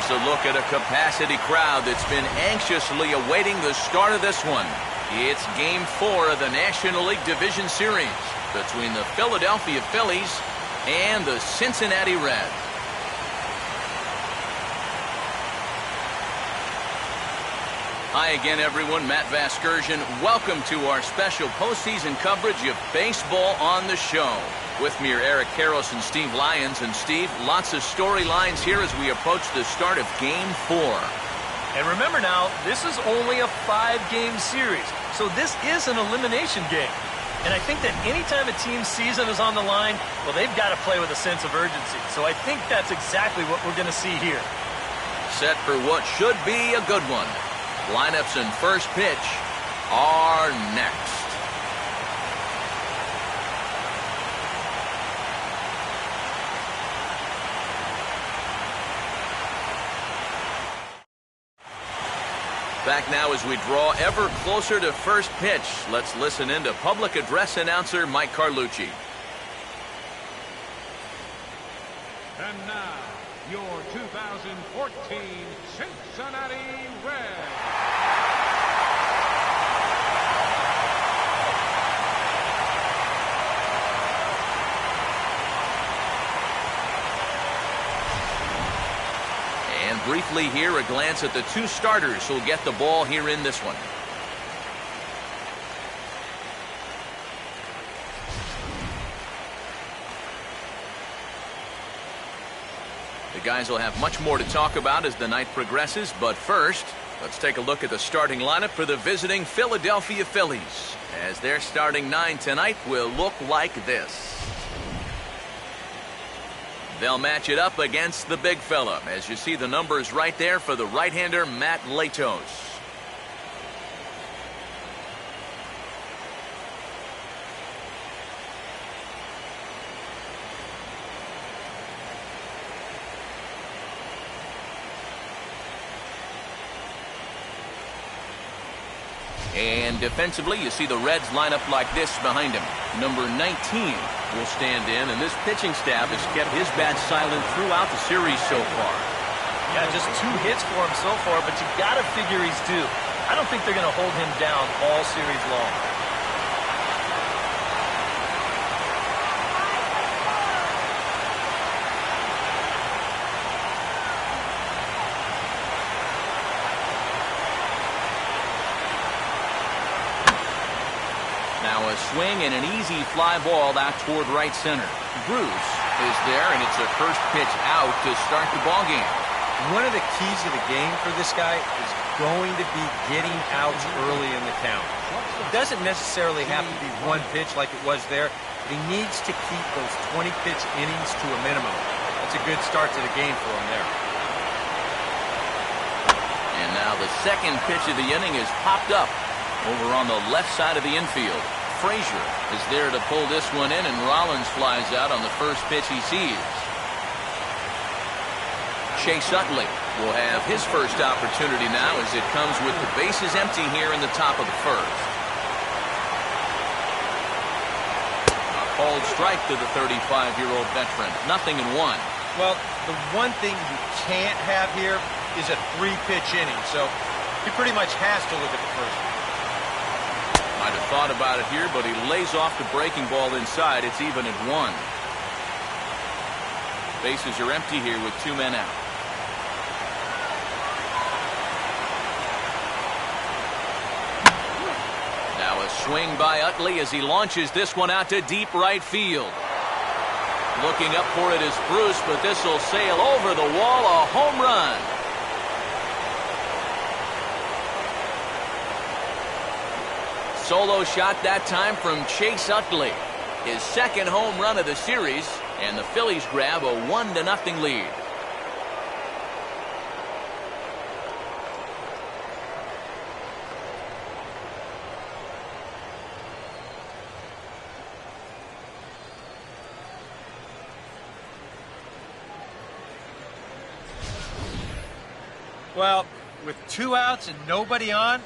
Here's a look at a capacity crowd that's been anxiously awaiting the start of this one. It's Game 4 of the National League Division Series between the Philadelphia Phillies and the Cincinnati Reds. Hi again, everyone. Matt Vasgersian. Welcome to our special postseason coverage of baseball on the show. With me are Eric Karros and Steve Lyons. And Steve, lots of storylines here as we approach the start of Game 4. And remember now, this is only a 5-game series, so this is an elimination game. And I think that anytime a team's season is on the line, well, they've got to play with a sense of urgency. So I think that's exactly what we're going to see here. Set for what should be a good one. Lineups and first pitch are next. Back now as we draw ever closer to first pitch. Let's listen in to public address announcer Mike Carlucci. And now, your 2014 Cincinnati Reds. And briefly here, a glance at the two starters who'll get the ball here in this one. The guys will have much more to talk about as the night progresses, but first, let's take a look at the starting lineup for the visiting Philadelphia Phillies, as their starting 9 tonight will look like this. They'll match it up against the big fella, as you see the numbers right there for the right-hander Matt Latos. And defensively, you see the Reds line up like this behind him. Number 19 will stand in, and this pitching staff has kept his bat silent throughout the series so far. Yeah, just 2 hits for him so far, but you got to figure he's due. I don't think they're going to hold him down all series long. Now a swing and an easy fly ball out toward right center. Bruce is there, and it's a first pitch out to start the ball game. One of the keys of the game for this guy is going to be getting outs early in the count. It doesn't necessarily have to be one pitch like it was there, but he needs to keep those 20-pitch innings to a minimum. That's a good start to the game for him there. And now the second pitch of the inning is popped up over on the left side of the infield. Frazier is there to pull this one in, and Rollins flies out on the first pitch he sees. Chase Utley will have his first opportunity now as it comes with the bases empty here in the top of the first. A called strike to the 35-year-old veteran. 0-1. Well, the one thing you can't have here is a 3-pitch inning, so he pretty much has to look at the first one. Might have thought about it here, but he lays off the breaking ball inside. It's even at 1. Bases are empty here with 2 men out. Now a swing by Utley as he launches this one out to deep right field. Looking up for it is Bruce, but this will sail over the wall. A home run. Solo shot that time from Chase Utley. His second home run of the series, and the Phillies grab a 1-0 lead. Well, with 2 outs and nobody on,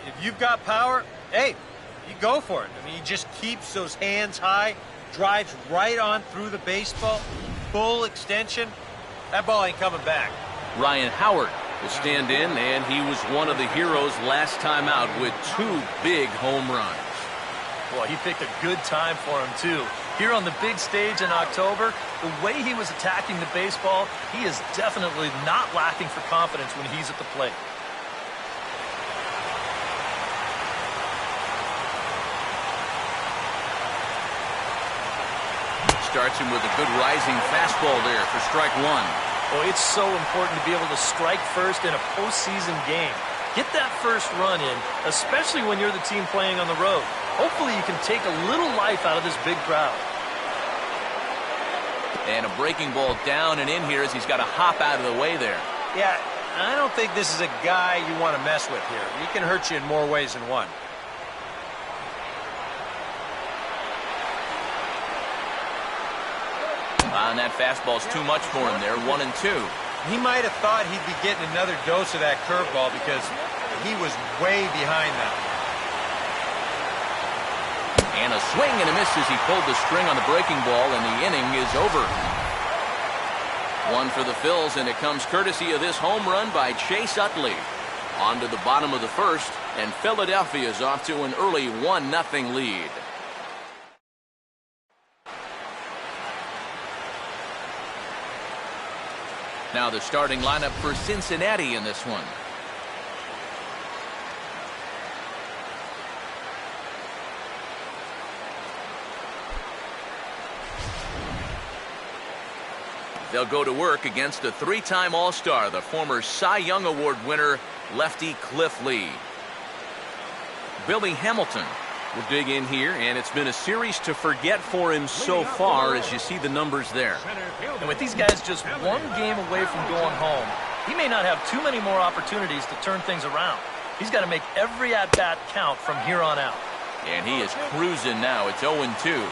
if you've got power, hey, you go for it. I mean, he just keeps those hands high, drives right on through the baseball, full extension. That ball ain't coming back. Ryan Howard will stand in, and he was one of the heroes last time out with 2 big home runs. Well, he picked a good time for him, too. Here on the big stage in October, the way he was attacking the baseball, he is definitely not lacking for confidence when he's at the plate. Starts him with a good rising fastball there for strike 1. Oh, it's so important to be able to strike first in a postseason game. Get that first run in, especially when you're the team playing on the road. Hopefully you can take a little life out of this big crowd. And a breaking ball down and in here as he's got to hop out of the way there. Yeah, I don't think this is a guy you want to mess with here. He can hurt you in more ways than one. And that fastball's too much for him there, 1-2. He might have thought he'd be getting another dose of that curveball because he was way behind that. And a swing and a miss as he pulled the string on the breaking ball, and the inning is over. 1 for the Phils, and it comes courtesy of this home run by Chase Utley. On to the bottom of the first, and Philadelphia is off to an early 1-0 lead. Now the starting lineup for Cincinnati in this one. They'll go to work against a 3-time All-Star, the former Cy Young Award winner, lefty Cliff Lee. Billy Hamilton will dig in here, and it's been a series to forget for him so far as you see the numbers there. And with these guys just 1 game away from going home, he may not have too many more opportunities to turn things around. He's got to make every at-bat count from here on out. And he is cruising now. It's 0-2.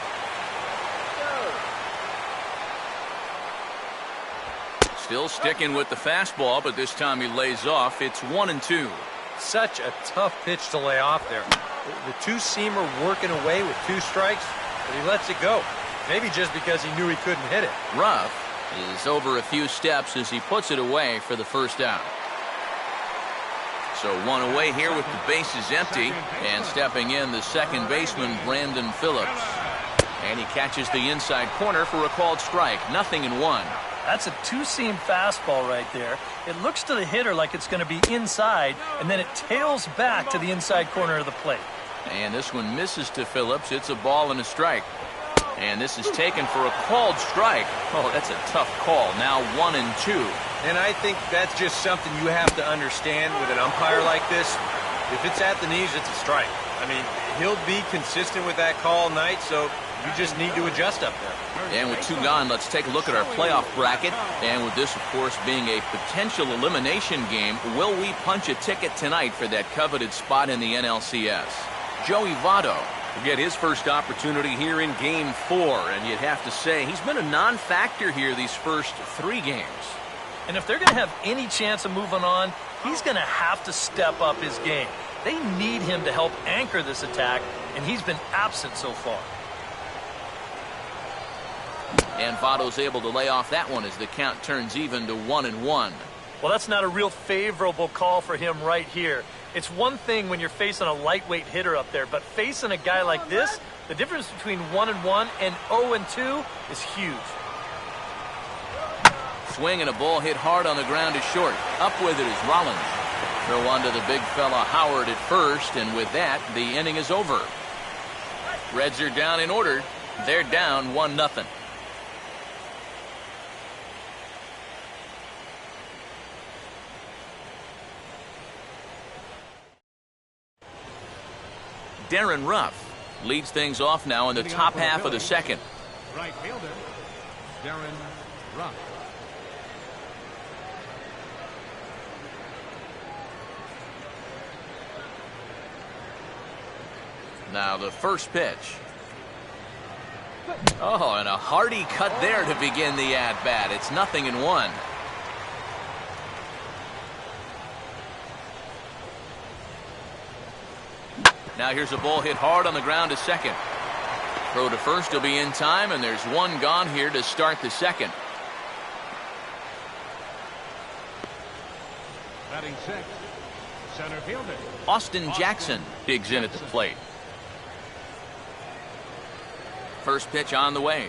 Still sticking with the fastball, but this time he lays off. It's 1-2. Such a tough pitch to lay off there. The 2-seamer working away with 2 strikes, but he lets it go. Maybe just because he knew he couldn't hit it. Ruff is over a few steps as he puts it away for the first out. So 1 away here with the bases empty, and stepping in the second baseman, Brandon Phillips. And he catches the inside corner for a called strike. 0-1. That's a 2-seam fastball right there. It looks to the hitter like it's going to be inside, and then it tails back to the inside corner of the plate. And this one misses to Phillips. It's a ball and a strike. And this is taken for a called strike. Oh, that's a tough call. Now 1-2. And I think that's just something you have to understand with an umpire like this. If it's at the knees, it's a strike. I mean, he'll be consistent with that call all night, so you just need to adjust up there. And with 2 gone, let's take a look at our playoff bracket. And with this, of course, being a potential elimination game, will we punch a ticket tonight for that coveted spot in the NLCS? Joey Votto will get his first opportunity here in Game 4. And you'd have to say he's been a non-factor here these first 3 games. And if they're going to have any chance of moving on, he's going to have to step up his game. They need him to help anchor this attack, and he's been absent so far. And Votto's able to lay off that one as the count turns even to 1-1. Well, that's not a real favorable call for him right here. It's one thing when you're facing a lightweight hitter up there, but facing a guy like this, the difference between 1-1 and 0-2 is huge. Swing and a ball hit hard on the ground is short. Up with it is Rollins. Throw on to the big fella Howard at first, and with that, the inning is over. Reds are down in order. They're down 1-0. Darren Ruff leads things off now in the top half of the second. Right fielder, Darren Ruff. Now the first pitch. Oh, and a hearty cut there to begin the at-bat. It's 0-1. Now here's a ball hit hard on the ground to second. Throw to first will be in time, and there's 1 gone here to start the second. Batting sixth, center fielder. Austin Jackson digs in at the plate. First pitch on the way.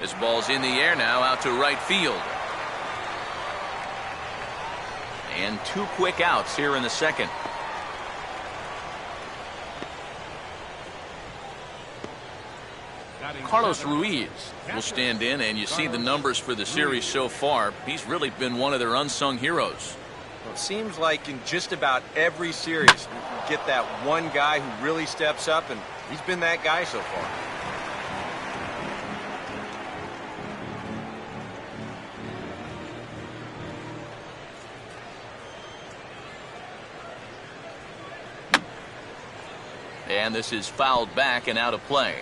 This ball's in the air now, out to right field. And 2 quick outs here in the second. Carlos Ruiz will stand in, and you see the numbers for the series so far. He's really been one of their unsung heroes. Well, it seems like in just about every series, you can get that one guy who really steps up, and he's been that guy so far. And this is fouled back and out of play.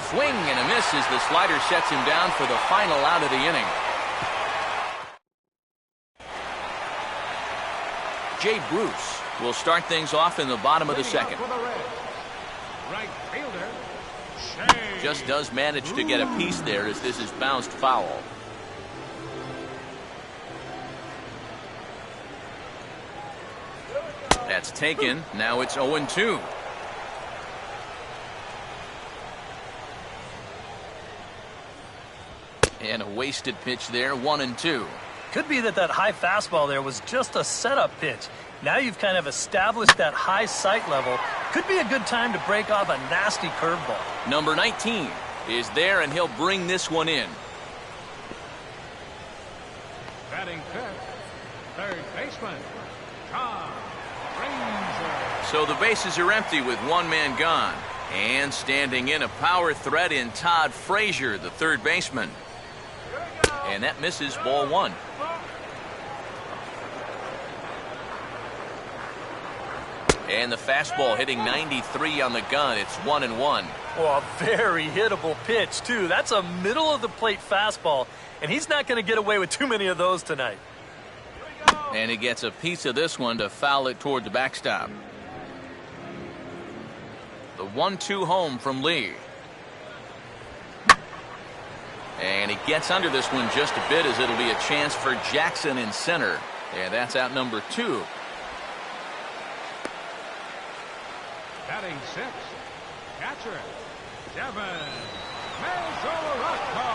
Swing and a miss as the slider sets him down for the final out of the inning. Jay Bruce will start things off in the bottom of the second. Right fielder. Just does manage to get a piece there as this is bounced foul. That's taken. Now it's 0-2. And a wasted pitch there, 1-2. Could be that high fastball there was just a setup pitch. Now you've kind of established that high sight level. Could be a good time to break off a nasty curveball. Number 19 is there, and he'll bring this one in. Batting fifth, third baseman, Todd Frazier. So the bases are empty with one man gone. And standing in, a power threat in Todd Frazier, the third baseman. And that misses, ball one. And the fastball hitting 93 on the gun. It's 1-1. Oh, a very hittable pitch, too. That's a middle-of-the-plate fastball, and he's not going to get away with too many of those tonight. And he gets a piece of this one to foul it toward the backstop. The 1-2 home from Lee. And he gets under this one just a bit as it'll be a chance for Jackson in center. And that's out number 2. Batting sixth, catcher, Devin Mesoraco.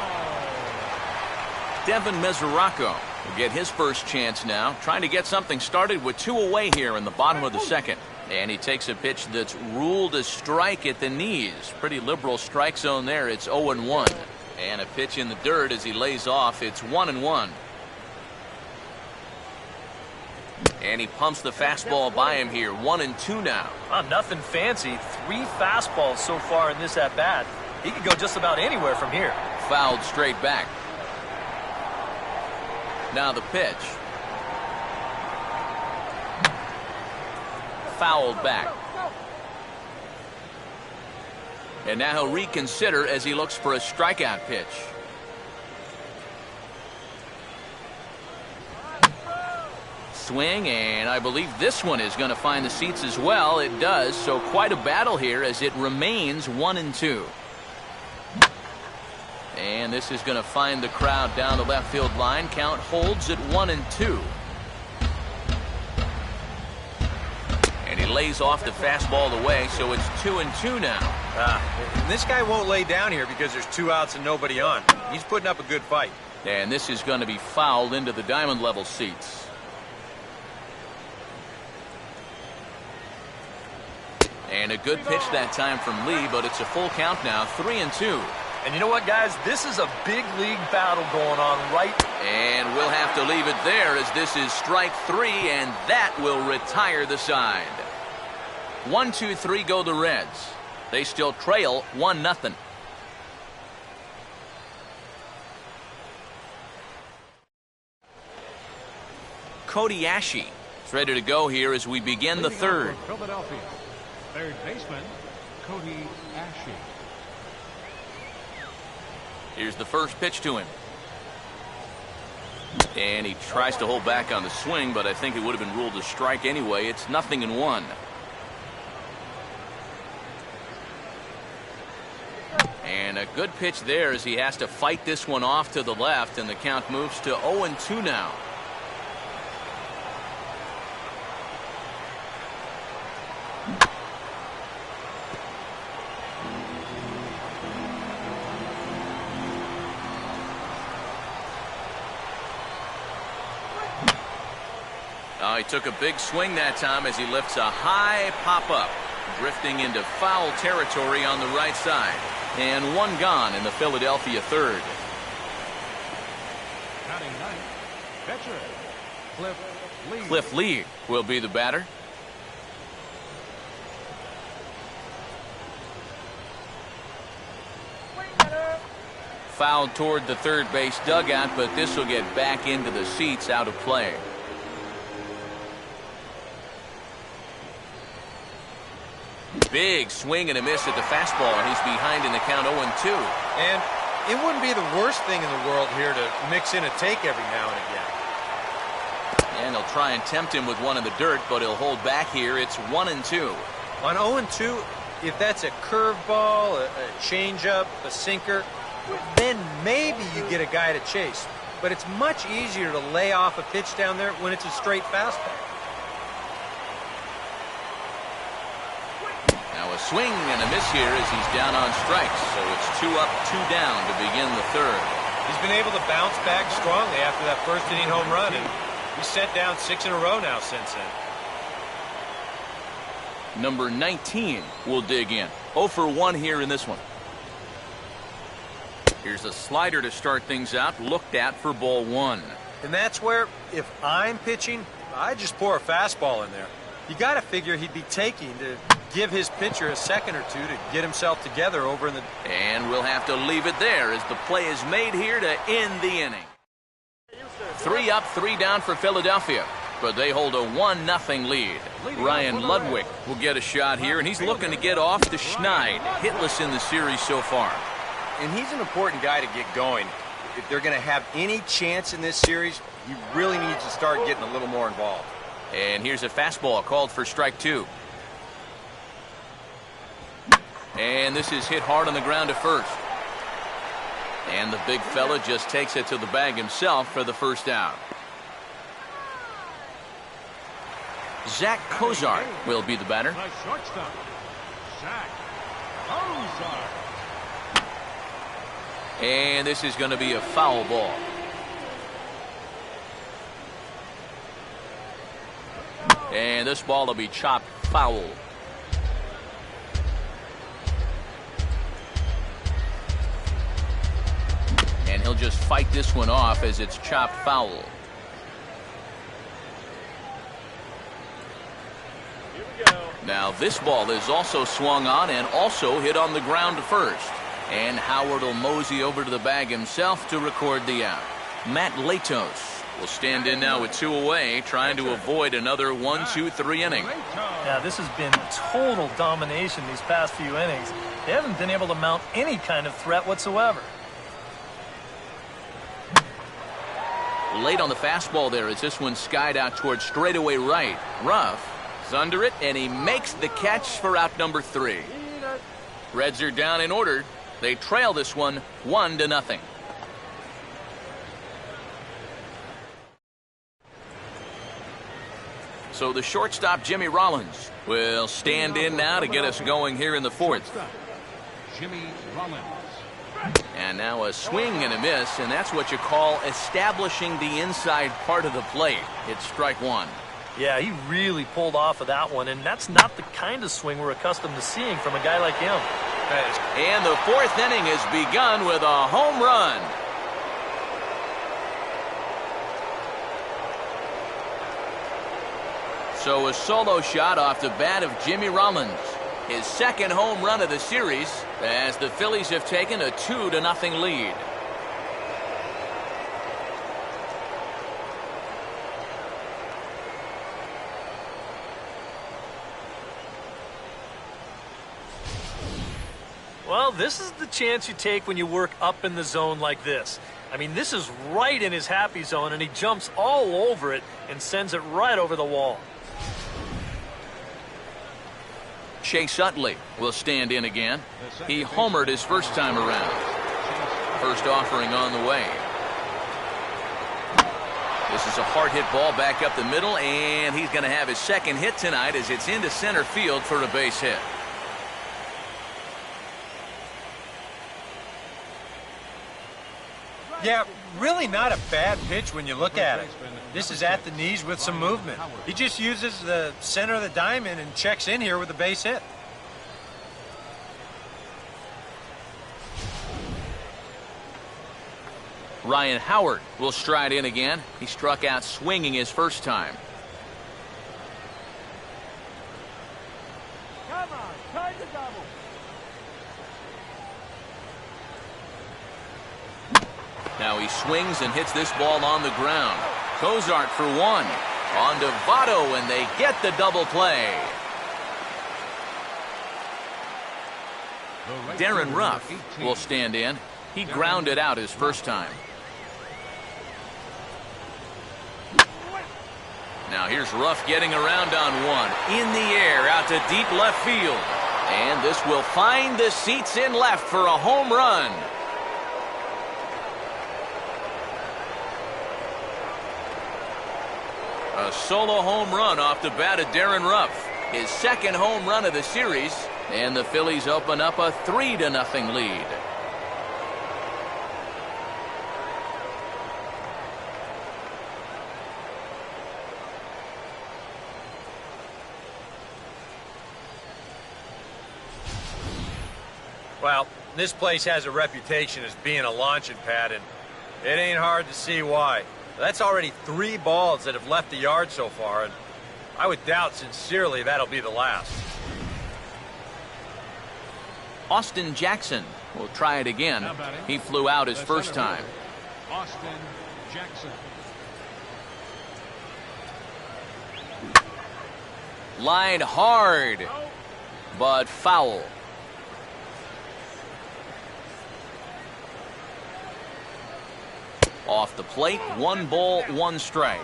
Devin Mesoraco will get his first chance now, trying to get something started with 2 away here in the bottom of the second. And he takes a pitch that's ruled a strike at the knees. Pretty liberal strike zone there. It's 0-1. And a pitch in the dirt as he lays off. It's 1-1. And he pumps the fastball by him here. 1-2 now. Nothing fancy. 3 fastballs so far in this at-bat. He could go just about anywhere from here. Fouled straight back. Now the pitch. Fouled back. And now he'll reconsider as he looks for a strikeout pitch. Swing, and I believe this one is going to find the seats as well. It does, so quite a battle here as it remains 1-2. And this is going to find the crowd down the left field line. Count holds at 1-2. And he lays off the fastball away, so it's 2-2 now. And this guy won't lay down here because there's 2 outs and nobody on. He's putting up a good fight. And this is going to be fouled into the diamond level seats. And a good pitch that time from Lee, but it's a full count now, 3-2. And you know what, guys? This is a big league battle going on right. And we'll have to leave it there as this is strike 3, and that will retire the side. 1-2-3 go the Reds. They still trail 1-0. Cody Ashe is ready to go here as we begin the third. Philadelphia, third baseman, Cody Ashe. Here's the first pitch to him. And he tries to hold back on the swing, but I think it would have been ruled a strike anyway. It's 0-1. A good pitch there as he has to fight this one off to the left, and the count moves to 0-2 now. He took a big swing that time as he lifts a high pop-up, drifting into foul territory on the right side. And one gone in the Philadelphia third. Batting ninth, pitcher, Cliff Lee will be the batter. Fouled toward the third base dugout, but this will get back into the seats, out of play. Big swing and a miss at the fastball, and he's behind in the count 0-2. And it wouldn't be the worst thing in the world here to mix in a take every now and again. And they'll try and tempt him with one in the dirt, but he'll hold back here. It's 1-2. On 0-2, if that's a curveball, a changeup, a sinker, then maybe you get a guy to chase. But it's much easier to lay off a pitch down there when it's a straight fastball. A swing and a miss here as he's down on strikes, so it's 2 up, 2 down to begin the third. He's been able to bounce back strongly after that first inning home run, and he's set down 6 in a row now since then. Number 19 will dig in. 0 for 1 here in this one. Here's a slider to start things out, looked at for ball 1. And that's where, if I'm pitching, I just pour a fastball in there. You got to figure he'd be taking to give his pitcher a second or two to get himself together over in the... And we'll have to leave it there as the play is made here to end the inning. 3 up, 3 down for Philadelphia, but they hold a 1-0 lead. Ryan Ludwig will get a shot here, and he's looking to get off the schneid. Hitless in the series so far. And he's an important guy to get going. If they're going to have any chance in this series, he really needs to start getting a little more involved. And here's a fastball called for strike 2. And this is hit hard on the ground to first. And the big fella just takes it to the bag himself for the first out. Zach Cozart will be the batter. the shortstop, Zach Cozart. And this is going to be a foul ball. And this ball will be chopped foul. And he'll just fight this one off as it's chopped foul. Here we go. Now this ball is also swung on and also hit on the ground first. And Howard will mosey over to the bag himself to record the out. Matt Latos will stand in now with 2 away, trying to avoid another 1-2-3 inning. Yeah, this has been total domination these past few innings. They haven't been able to mount any kind of threat whatsoever. Late on the fastball there as this one skied out towards straightaway right. Ruff is under it, and he makes the catch for out number 3. Reds are down in order. They trail this one 1-0. So the shortstop, Jimmy Rollins, will stand in now to get us going here in the fourth. Jimmy Rollins. And now a swing and a miss, and that's what you call establishing the inside part of the plate. It's strike 1. Yeah, he really pulled off of that one, and that's not the kind of swing we're accustomed to seeing from a guy like him. And the fourth inning has begun with a home run. So a solo shot off the bat of Jimmy Rollins. His second home run of the series as the Phillies have taken a 2-0 lead. Well, this is the chance you take when you work up in the zone like this. I mean, this is right in his happy zone, and he jumps all over it and sends it right over the wall. Chase Utley will stand in again. He homered his first time around. First offering on the way. This is a hard-hit ball back up the middle, and he's going to have his second hit tonight as it's into center field for a base hit. Yeah, really not a bad pitch when you look at it. This is at the knees with some movement. He just uses the center of the diamond and checks in here with a base hit. Ryan Howard will stride in again. He struck out swinging his first time. Come on, try the double. Now he swings and hits this ball on the ground. Cozart for one. On to Votto, and they get the double play. Darren Ruff will stand in. He grounded out his first time. Now here's Ruff getting around on one. In the air, out to deep left field. And this will find the seats in left for a home run. A solo home run off the bat of Darren Ruff. His second home run of the series. And the Phillies open up a 3-0 lead. Well, this place has a reputation as being a launching pad, and it ain't hard to see why. That's already 3 balls that have left the yard so far, and I would doubt sincerely that'll be the last. Austin Jackson will try it again. He flew out his first time. Austin Jackson. Line hard, but foul. Off the plate, 1 ball, 1 strike.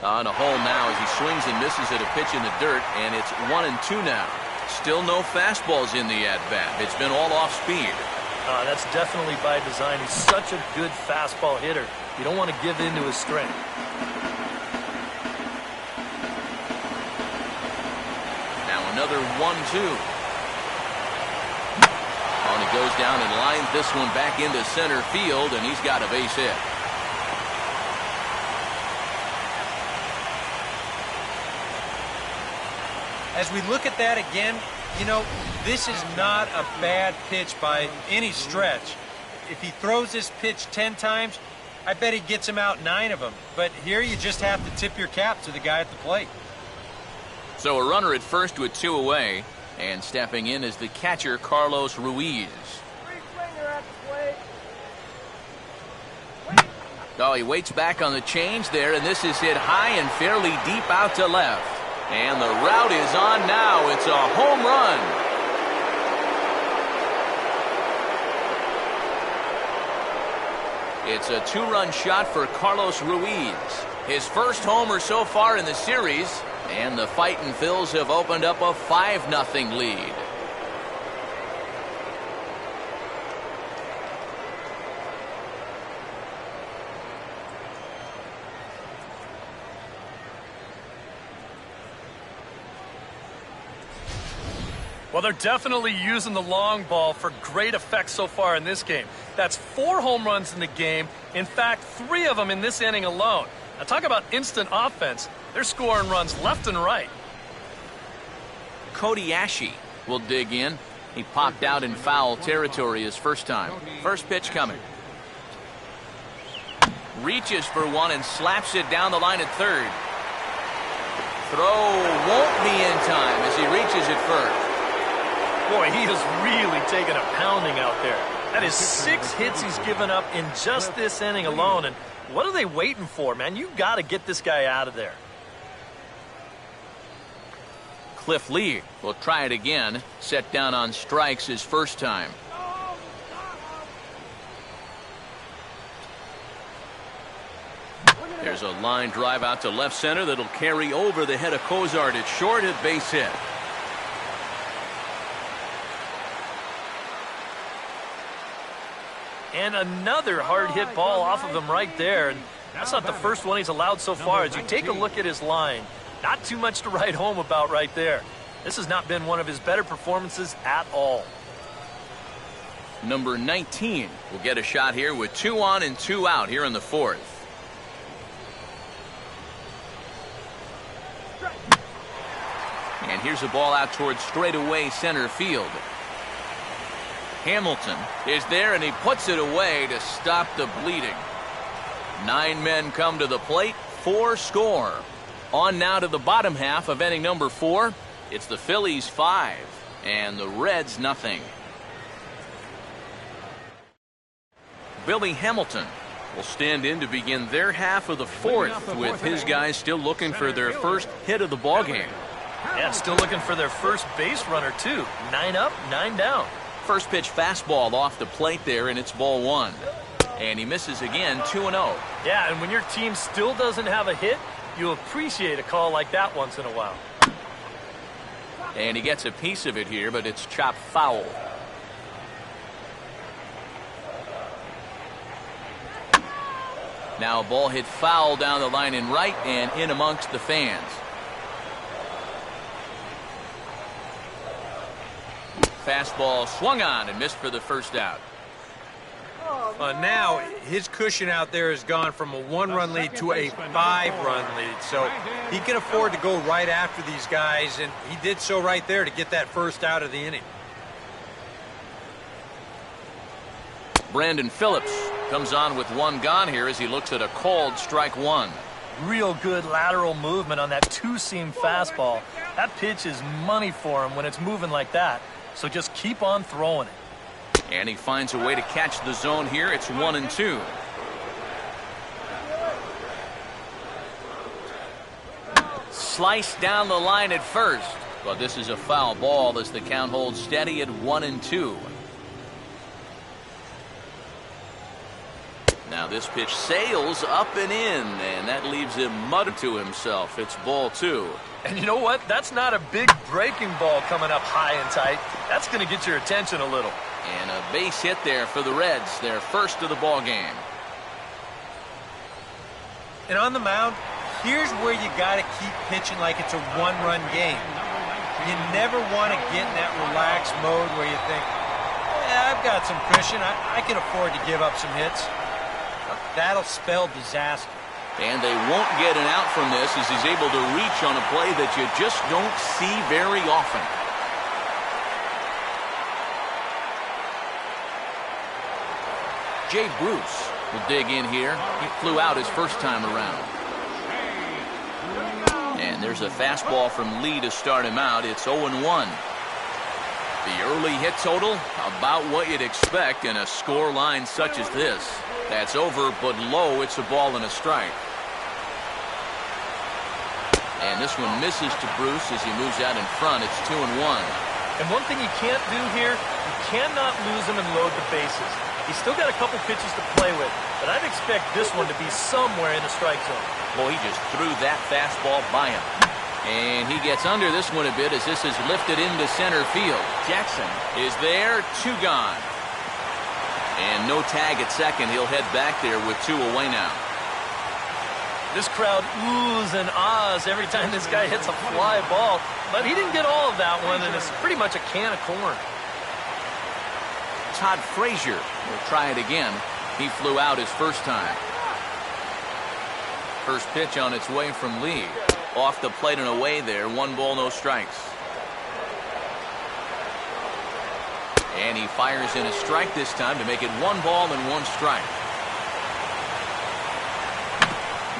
On a hole now as he swings and misses at a pitch in the dirt, and it's 1-2 now. Still no fastballs in the at-bat. It's been all off speed. That's definitely by design. He's such a good fastball hitter. You don't want to give in to his strength. Another 1-2. And he goes down and lines this one back into center field, and he's got a base hit. As we look at that again, you know, this is not a bad pitch by any stretch. If he throws this pitch 10 times, I bet he gets him out 9 of them. But here you just have to tip your cap to the guy at the plate. So a runner at first with 2 away, and stepping in is the catcher, Carlos Ruiz. Oh, he waits back on the change there, and this is hit high and fairly deep out to left. And the route is on now. It's a home run. It's a 2-run shot for Carlos Ruiz. His first homer so far in the series. And the Fightin' Phils have opened up a 5-0 lead. Well, they're definitely using the long ball for great effect so far in this game. That's 4 home runs in the game. In fact, 3 of them in this inning alone. Now, talk about instant offense. They're scoring runs left and right. Cody Ashe will dig in. He popped out in foul territory his first time. First pitch coming. Reaches for one and slaps it down the line at third. Throw won't be in time as he reaches at first. Boy, he is really taking a pounding out there. That is 6 hits he's given up in just this inning alone. And what are they waiting for, man? You've got to get this guy out of there. Cliff Lee will try it again. Set down on strikes his first time. There's a line drive out to left center that'll carry over the head of Cozart. It's short, at base hit. And another hard hit ball off of him right there. And that's not the first one he's allowed so far. As you take a look at his line, not too much to write home about right there. This has not been one of his better performances at all. Number 19 will get a shot here with 2 on and 2 out here in the 4th. And here's a ball out towards straightaway center field. Hamilton is there, and he puts it away to stop the bleeding. 9 men come to the plate, 4 score. On now to the bottom half of inning number 4. It's the Phillies 5 and the Reds nothing. Billy Hamilton will stand in to begin their half of the 4th, with his guys still looking for their first hit of the ballgame. Yeah, still looking for their first base runner, too. 9 up, 9 down. First pitch fastball off the plate there, and it's ball 1. And he misses again, 2-0. Yeah, and when your team still doesn't have a hit, you appreciate a call like that once in a while. And he gets a piece of it here, but it's chopped foul. Now a ball hit foul down the line in right and in amongst the fans. Fastball swung on and missed for the first out. Now his cushion out there has gone from a 1-run lead to a 5-run lead. So he can afford to go right after these guys, and he did so right there to get that first out of the inning. Brandon Phillips comes on with 1 gone here as he looks at a called strike 1. Real good lateral movement on that 2-seam fastball. That pitch is money for him when it's moving like that. So just keep on throwing it. And he finds a way to catch the zone here. It's 1-2. Sliced down the line at first, but this is a foul ball as the count holds steady at 1-2. Now this pitch sails up and in, and that leaves him muttering to himself. It's ball 2. And you know what? That's not a big breaking ball coming up high and tight. That's going to get your attention a little. And a base hit there for the Reds, their first of the ball game. And on the mound, here's where you got to keep pitching like it's a 1-run game. You never want to get in that relaxed mode where you think, yeah, I've got some cushion. I can afford to give up some hits. That'll spell disaster. And they won't get an out from this as he's able to reach on a play that you just don't see very often. Jay Bruce will dig in here. He flew out his first time around. And there's a fastball from Lee to start him out. It's 0-1. The early hit total, about what you'd expect in a score line such as this. That's over, but low. It's a ball and a strike. And this one misses to Bruce as he moves out in front. It's 2-1. And one thing you can't do here, you cannot lose him and load the bases. He's still got a couple pitches to play with, but I'd expect this one to be somewhere in the strike zone. Boy, he just threw that fastball by him. And he gets under this one a bit as this is lifted into center field. Jackson is there, 2 gone. And no tag at second. He'll head back there with 2 away now. This crowd oohs and ahs every time this guy hits a fly ball. But he didn't get all of that one, and it's pretty much a can of corn. Todd Frazier will try it again. He flew out his first time. First pitch on its way from Lee. Off the plate and away there. 1 ball, no strikes. And he fires in a strike this time to make it 1 ball and 1 strike.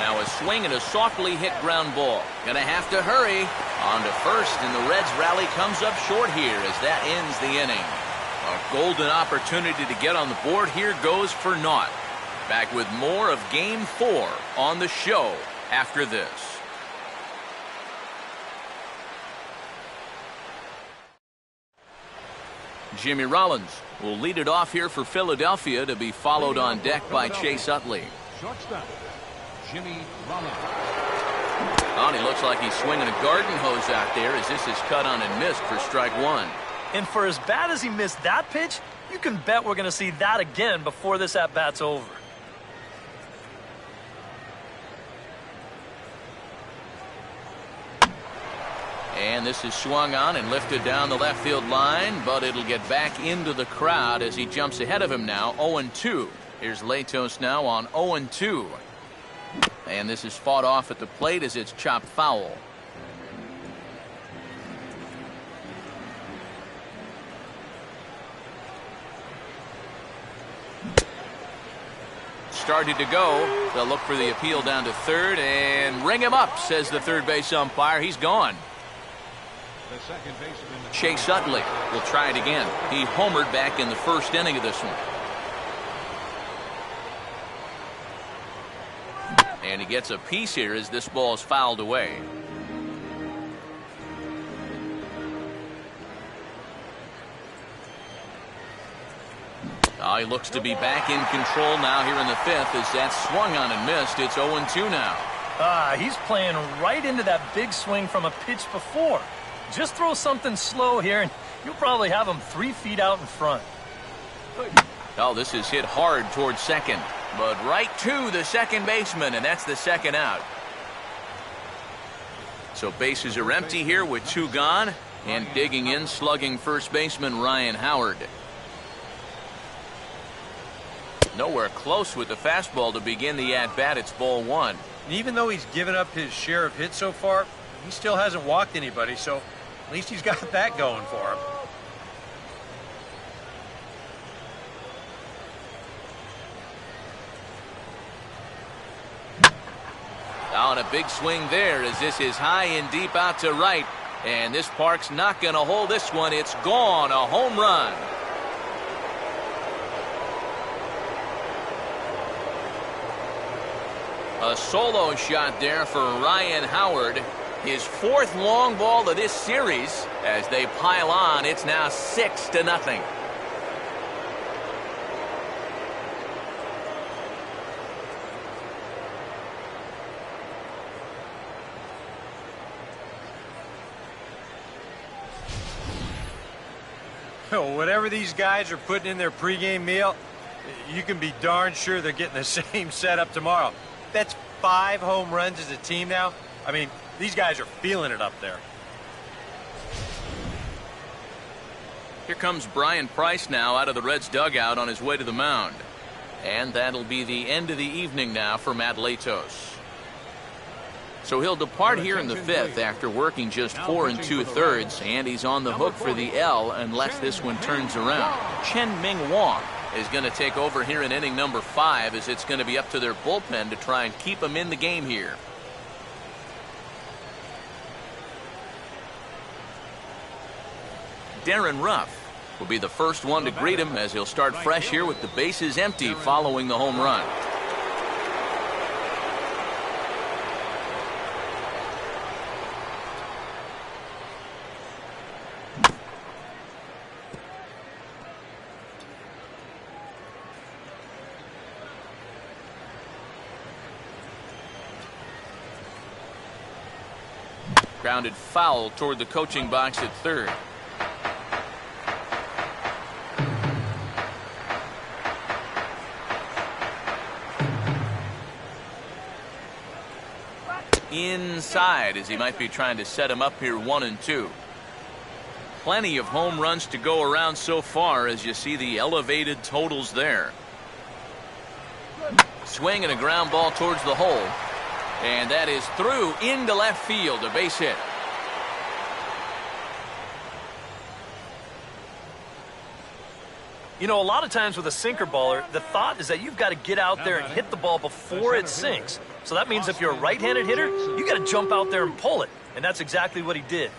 Now a swing and a softly hit ground ball. Gonna have to hurry. On to first, and the Reds rally comes up short here as that ends the inning. A golden opportunity to get on the board here goes for naught. Back with more of Game 4 on the show after this. Jimmy Rollins will lead it off here for Philadelphia to be followed on deck by Chase Utley. Shortstop, Jimmy Rollins. Oh, and he looks like he's swinging a garden hose out there as this is cut on and missed for strike one. And for as bad as he missed that pitch, you can bet we're going to see that again before this at-bat's over. And this is swung on and lifted down the left field line, but it'll get back into the crowd as he jumps ahead of him now, 0-2. Here's Latos now on 0-2. And this is fought off at the plate as it's chopped foul. Started to go. They'll look for the appeal down to third and ring him up, says the third base umpire. He's gone. The second baseman. Chase Utley will try it again. He homered back in the first inning of this one. And he gets a piece here as this ball is fouled away. Oh, he looks to be back in control now here in the fifth as that's swung on and missed. It's 0-2 now. He's playing right into that big swing from a pitch before. Just throw something slow here, and you'll probably have him 3 feet out in front. Oh, this is hit hard towards second, but right to the second baseman, and that's the second out. So bases are empty here with 2 gone, and digging in, slugging first baseman Ryan Howard. Nowhere close with the fastball to begin the at-bat. It's ball 1. And even though he's given up his share of hits so far, he still hasn't walked anybody, so at least he's got that going for him. Oh, and a big swing there as this is high and deep out to right. And this park's not going to hold this one. It's gone. A home run. A solo shot there for Ryan Howard. His 4th long ball of this series. As they pile on, it's now 6-0. Whatever these guys are putting in their pregame meal, you can be darn sure they're getting the same setup tomorrow. That's 5 home runs as a team now. I mean, these guys are feeling it up there. Here comes Brian Price now out of the Reds dugout on his way to the mound. And that'll be the end of the evening now for Matt Latos. So he'll depart here in the 5th after working just 4 2/3, and he's on the hook for the L unless this one turns around. Chen Ming Wong is going to take over here in inning number 5 as it's going to be up to their bullpen to try and keep him in the game here. Darren Ruff will be the first one to greet him as he'll start fresh here with the bases empty following the home run. Grounded foul toward the coaching box at third. Inside as he might be trying to set him up here 1-2. Plenty of home runs to go around so far as you see the elevated totals there. Swing and a ground ball towards the hole. And that is through into left field, a base hit. You know, a lot of times with a sinker baller, the thought is that you've got to get out there and hit the ball before it sinks. So that means if you're a right-handed hitter, you got to jump out there and pull it. And that's exactly what he did.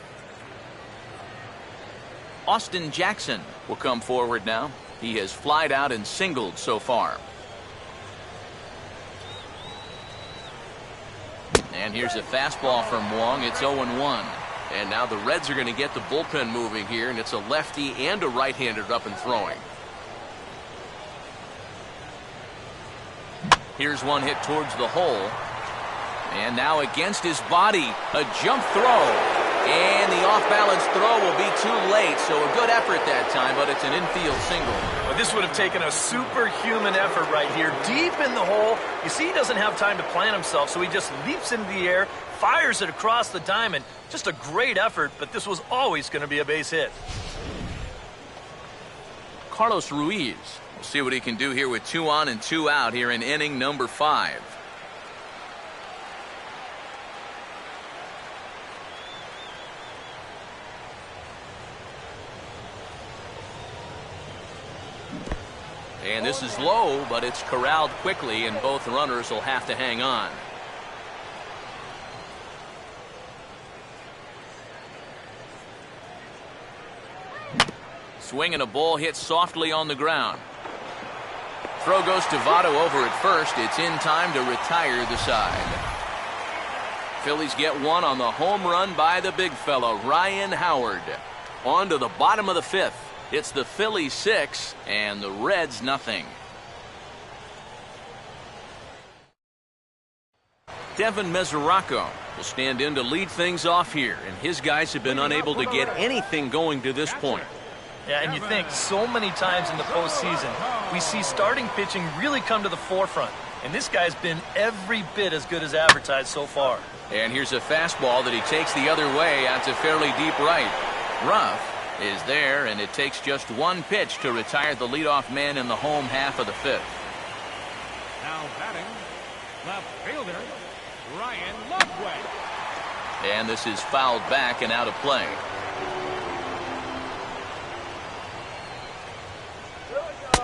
Austin Jackson will come forward now. He has flied out and singled so far. And here's a fastball from Wong. It's 0-1. And now the Reds are going to get the bullpen moving here, and it's a lefty and a right-hander up and throwing. Here's one hit towards the hole. And now against his body, a jump throw. And the off-balance throw will be too late, so a good effort that time, but it's an infield single. Well, this would have taken a superhuman effort right here, deep in the hole. You see, he doesn't have time to plant himself, so he just leaps into the air, fires it across the diamond. Just a great effort, but this was always going to be a base hit. Carlos Ruiz. We'll see what he can do here with 2 on and 2 out here in inning number 5. And this is low, but it's corralled quickly, and both runners will have to hang on. Swing and a ball hit softly on the ground. Throw goes to Votto over at first. It's in time to retire the side. Phillies get one on the home run by the big fella, Ryan Howard. On to the bottom of the 5th. It's the Phillies 6 and the Reds nothing. Devin Mesoraco will stand in to lead things off here, and his guys have been unable to get anything going to this point. Yeah, and you think so many times in the postseason, we see starting pitching really come to the forefront. And this guy's been every bit as good as advertised so far. And here's a fastball that he takes the other way out to fairly deep right. Ruff is there, and it takes just one pitch to retire the leadoff man in the home half of the 5th. Now batting, left fielder, Ryan Lovejoy. And this is fouled back and out of play.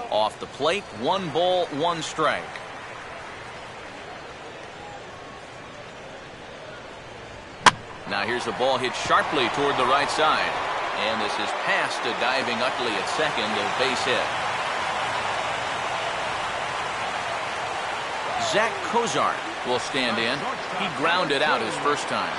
Off the plate, 1 ball, 1 strike. Now here's a ball hit sharply toward the right side. And this is past a diving Utley at second, a base hit. Zach Kozar will stand in. He grounded out his first time.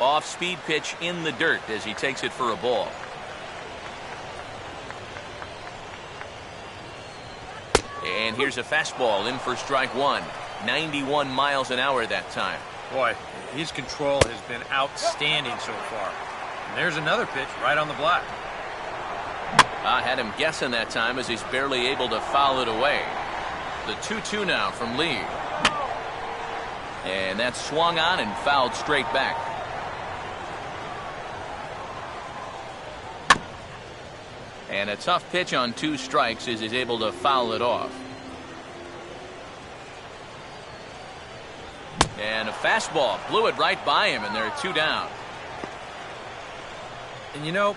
Off-speed pitch in the dirt as he takes it for a ball. And here's a fastball in for strike 1. 91 miles an hour that time. Boy, his control has been outstanding so far. And there's another pitch right on the block. I had him guessing that time as he's barely able to foul it away. The 2-2 now from Lee. And that's swung on and fouled straight back. And a tough pitch on 2 strikes as he's able to foul it off. And a fastball blew it right by him, and they're 2 down. And you know,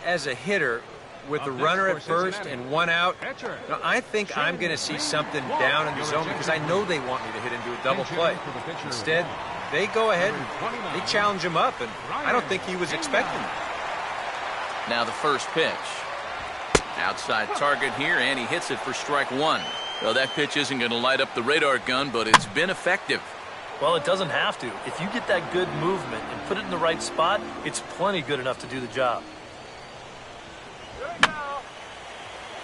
as a hitter, with the runner at first and 1 out, I think I'm going to see something down in the zone because I know they want me to hit into a double play. Instead, they go ahead and they challenge him up, and I don't think he was expecting it. Now the first pitch. Outside target here, and he hits it for strike 1. Well, that pitch isn't going to light up the radar gun, but it's been effective. Well, it doesn't have to. If you get that good movement and put it in the right spot, it's plenty good enough to do the job.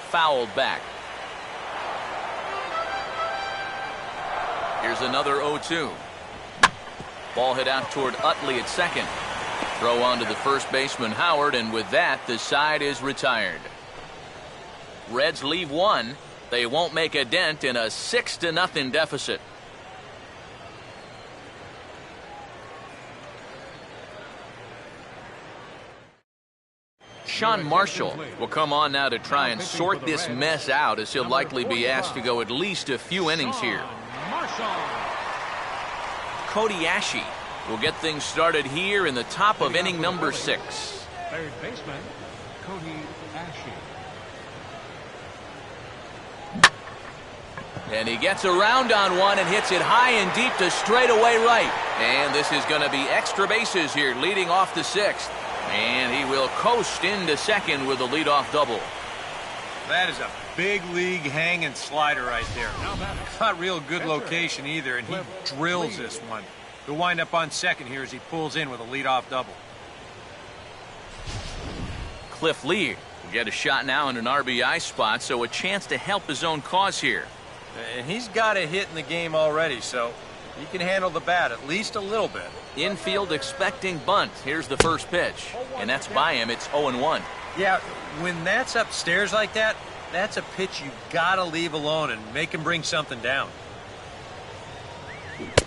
Fouled back. Here's another 0-2. Ball hit out toward Utley at second. Throw on to the first baseman Howard, and with that, the side is retired. Reds leave 1. They won't make a dent in a 6-0 deficit. Sean Marshall will come on now to try and sort this mess out, as he'll likely be asked to go at least a few innings here. Cody Ashe will get things started here in the top of inning number 6. Third baseman, Cody Ashe. And he gets around on one and hits it high and deep to straightaway right. And this is going to be extra bases here, leading off the 6th. And he will coast into second with a leadoff double. That is a big league hanging slider right there. Not real good location either, and he drills this one. He'll wind up on second here as he pulls in with a leadoff double. Cliff Lee Get a shot now in an RBI spot, so a chance to help his own cause here. And he's got a hit in the game already, so he can handle the bat at least a little bit. Infield expecting bunt. Here's the first pitch, and that's by him. It's 0-1. Yeah, when that's upstairs like that, that's a pitch you got to leave alone and make him bring something down.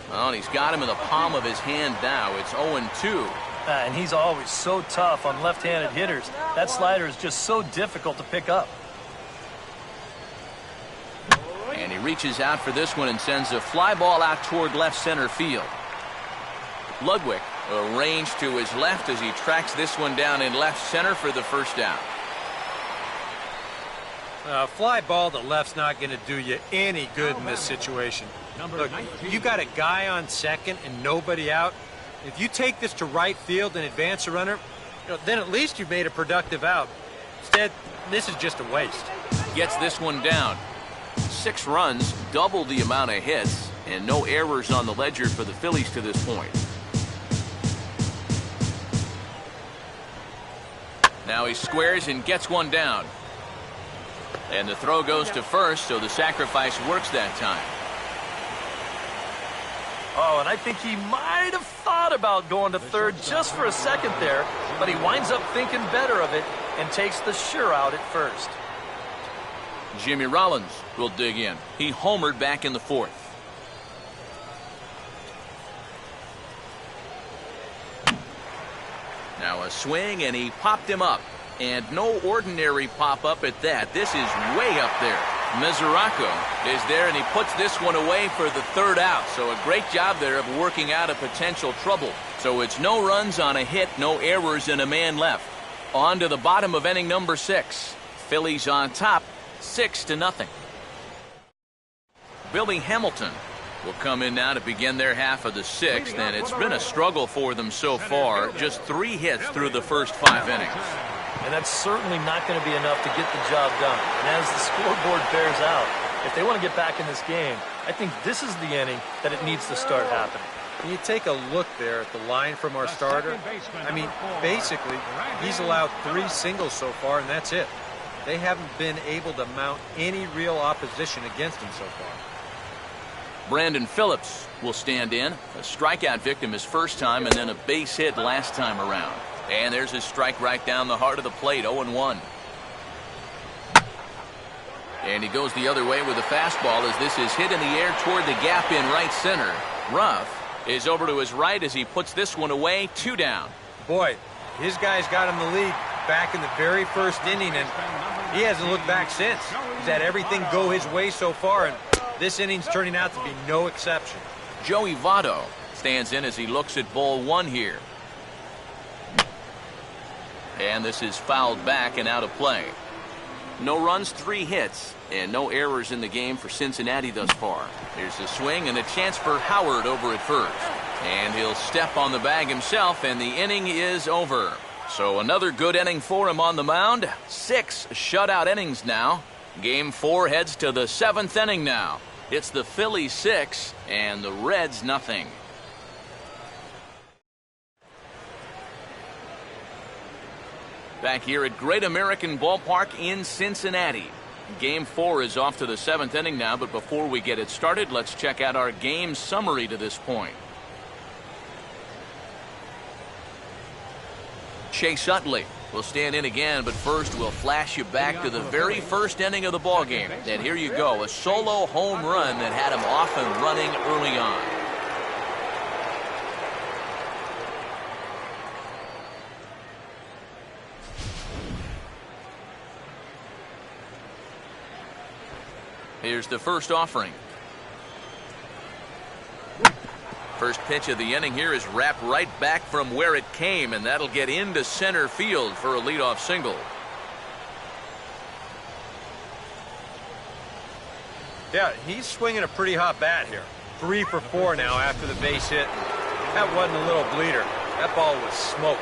Well, and he's got him in the palm of his hand now. It's 0-2. And he's always so tough on left-handed hitters. That slider is just so difficult to pick up. And he reaches out for this one and sends a fly ball out toward left center field. Ludwig arranged to his left as he tracks this one down in left center for the first out. Fly ball to left's not going to do you any good in this situation. Look, you got a guy on second and nobody out. If you take this to right field and advance a runner, then at least you've made a productive out. Instead, this is just a waste. Gets this one down. 6 runs, double the amount of hits, and no errors on the ledger for the Phillies to this point. Now he squares and gets one down. And the throw goes to first, so the sacrifice works that time. Oh, and I think he might have thought about going to third just for a second there, but he winds up thinking better of it and takes the sure out at first. Jimmy Rollins will dig in. He homered back in the 4th. Now a swing, and he popped him up. And no ordinary pop-up at that. This is way up there. Mesoraco is there, and he puts this one away for the 3rd out. So a great job there of working out a potential trouble. So it's no runs on a hit, no errors, and a man left. On to the bottom of inning number 6. Phillies on top, 6-0. Billy Hamilton will come in now to begin their half of the 6th, and it's been a struggle for them so far. Just 3 hits through the first 5 innings. And that's certainly not going to be enough to get the job done. And as the scoreboard bears out, if they want to get back in this game, I think this is the inning that it needs to start happening. When you take a look there at the line from our starter, I mean, basically, he's allowed 3 singles so far, and that's it. They haven't been able to mount any real opposition against him so far. Brandon Phillips will stand in. A strikeout victim his first time, and then a base hit last time around. And there's his strike right down the heart of the plate, 0-1. And he goes the other way with a fastball as this is hit in the air toward the gap in right center. Ruff is over to his right as he puts this one away, 2 down. Boy, his guys got him the lead back in the very first inning, and he hasn't looked back since. He's had everything go his way so far, and this inning's turning out to be no exception. Joey Votto stands in as he looks at ball 1 here. And this is fouled back and out of play. No runs, 3 hits, and no errors in the game for Cincinnati thus far. There's a swing and a chance for Howard over at first. And he'll step on the bag himself, and the inning is over. So another good inning for him on the mound. 6 shutout innings now. Game 4 heads to the 7th inning now. It's the Phillies 6 and the Reds nothing. Back here at Great American Ballpark in Cincinnati. Game 4 is off to the 7th inning now, but before we get it started, let's check out our game summary to this point. Chase Utley will stand in again, but first we'll flash you back to the very first inning of the ballgame. And here you go, a solo home run that had him off and running early on. Here's the first offering. First pitch of the inning here is wrapped right back from where it came, and that'll get into center field for a leadoff single. Yeah, he's swinging a pretty hot bat here. 3 for 4 now after the base hit. That wasn't a little bleeder. That ball was smoke.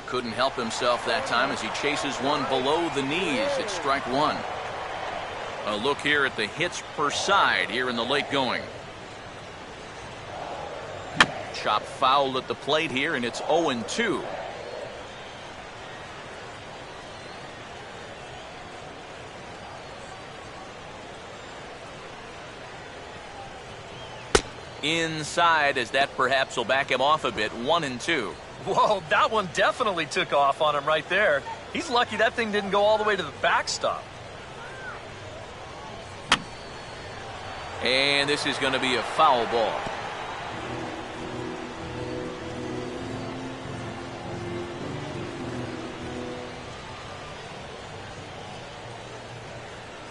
Couldn't help himself that time as he chases one below the knees. It's strike one. A look here at the hits per side here in the late going. Chop foul at the plate here, and it's 0-2. Inside, as that perhaps will back him off a bit. 1-2. Whoa, that one definitely took off on him right there. He's lucky that thing didn't go all the way to the backstop. And this is going to be a foul ball.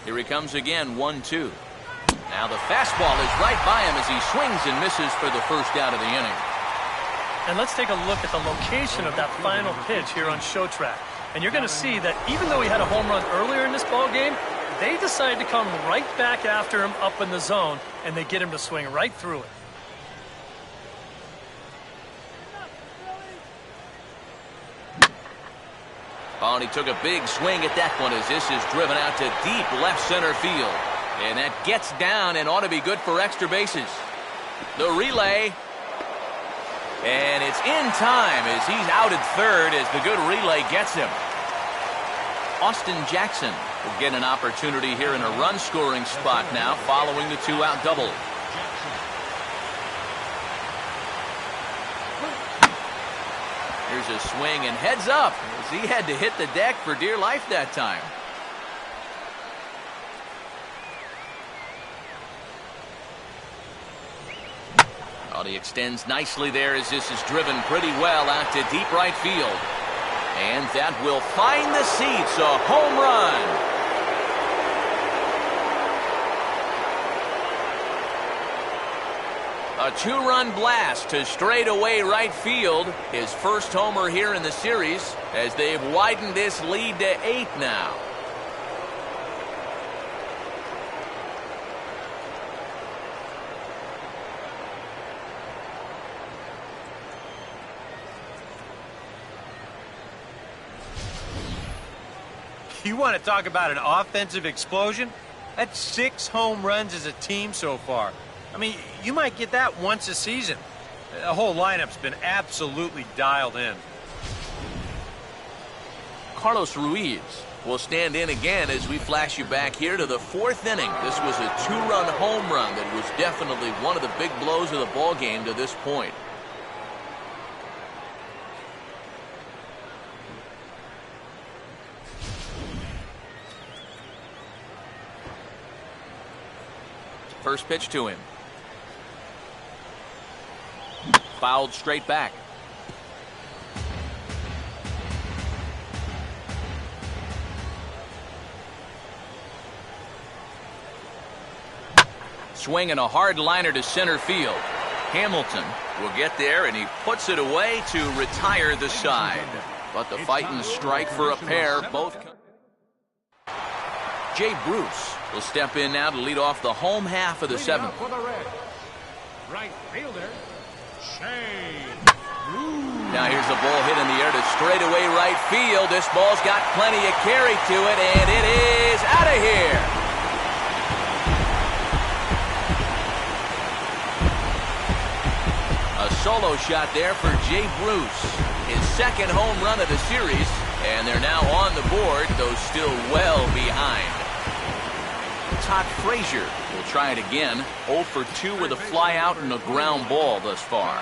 Here he comes again, 1-2. Now the fastball is right by him as he swings and misses for the first out of the inning. And let's take a look at the location of that final pitch here on Show Track. And you're going to see that even though he had a home run earlier in this ball game, they decide to come right back after him up in the zone, and they get him to swing right through it. Oh, and he took a big swing at that one as this is driven out to deep left center field. And that gets down and ought to be good for extra bases. The relay. And it's in time as he's out at third as the good relay gets him. Austin Jackson will get an opportunity here in a run-scoring spot now following the two-out double. Here's a swing and heads up as he had to hit the deck for dear life that time. Oh, he extends nicely there as this is driven pretty well out to deep right field. And that will find the seats, a home run. A two-run blast to straightaway right field. His first homer here in the series as they've widened this lead to 8 now. You want to talk about an offensive explosion? That's 6 home runs as a team so far. I mean, you might get that once a season. The whole lineup's been absolutely dialed in. Carlos Ruiz will stand in again as we flash you back here to the 4th inning. This was a 2-run home run that was definitely one of the big blows of the ball game to this point. First pitch to him. Fouled straight back. Swinging a hard liner to center field. Hamilton will get there, and he puts it away to retire the side. But the fight and strike for a pair both. Jay Bruce will step in now to lead off the home half of the 7th. Right fielder, Now here's a ball hit in the air to straightaway right field. This ball's got plenty of carry to it, and it is out of here. A solo shot there for Jay Bruce. His 2nd home run of the series, and they're now on the board, though still well behind. Todd Frazier will try it again. 0 for 2 with a fly out and a ground ball thus far.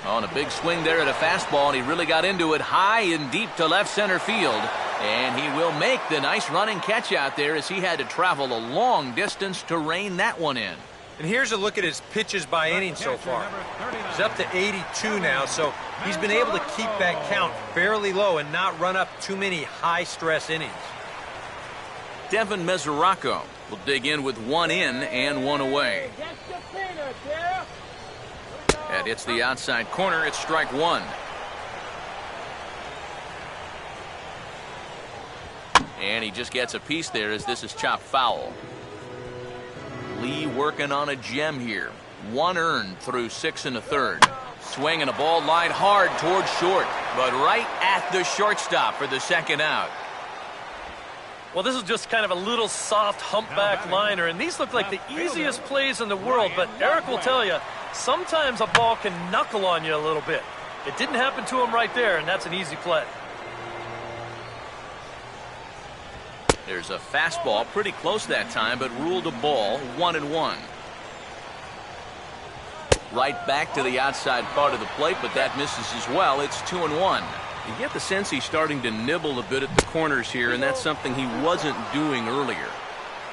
On a big swing there at a fastball, and he really got into it high and deep to left center field. And he will make the nice running catch out there as he had to travel a long distance to rein that one in. And here's a look at his pitches by inning so far. He's up to 82 now, so he's been able to keep that count fairly low and not run up too many high-stress innings. Devin Mesoraco will dig in with 1 in and 1 away. And it's the outside corner. It's strike one. And he just gets a piece there as this is chopped foul. Lee working on a gem here. One earned through 6 1/3. Swinging a ball line hard towards short, but right at the shortstop for the second out. Well, this is just kind of a little soft humpback liner, and these look like the easiest plays in the world, but Eric will tell you, sometimes a ball can knuckle on you a little bit. It didn't happen to him right there, and that's an easy play. There's a fastball pretty close that time, but ruled a ball. 1-1. Right back to the outside part of the plate, but that misses as well. It's 2-1. You get the sense he's starting to nibble a bit at the corners here, and that's something he wasn't doing earlier.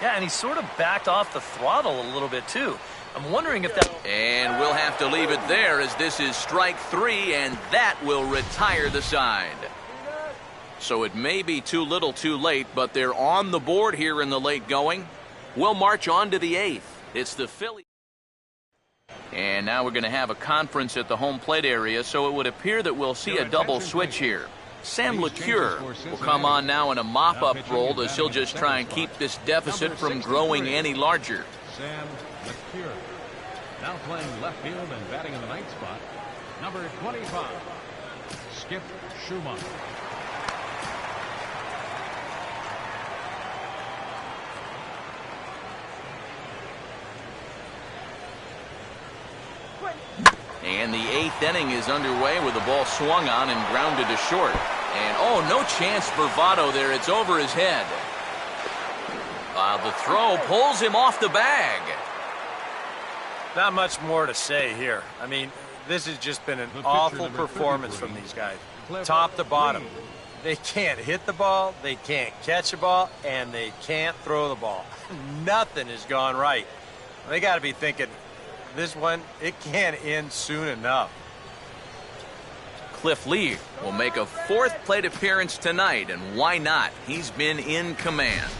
Yeah, and he sort of backed off the throttle a little bit, too. I'm wondering if that... And we'll have to leave it there as this is strike 3, and that will retire the side. So it may be too little too late, but they're on the board here in the late going. We'll march on to the 8th. It's the Phillies. And now we're going to have a conference at the home plate area, so it would appear that we'll see a double switch here. Sam LeCure will come on now in a mop-up role as he'll just try and keep this deficit from growing any larger. Sam LeCure. Now playing left field and batting in the ninth spot, number 25, Skip Schumann. And the 8th inning is underway with the ball swung on and grounded to short. And, oh, no chance for Votto there. It's over his head. The throw pulls him off the bag. Not much more to say here. I mean, this has just been an awful performance from these guys. Top to bottom. They can't hit the ball, they can't catch the ball, and they can't throw the ball. Nothing has gone right. They got to be thinking, this one, it can't end soon enough. Cliff Lee will make a 4th plate appearance tonight, and why not? He's been in command.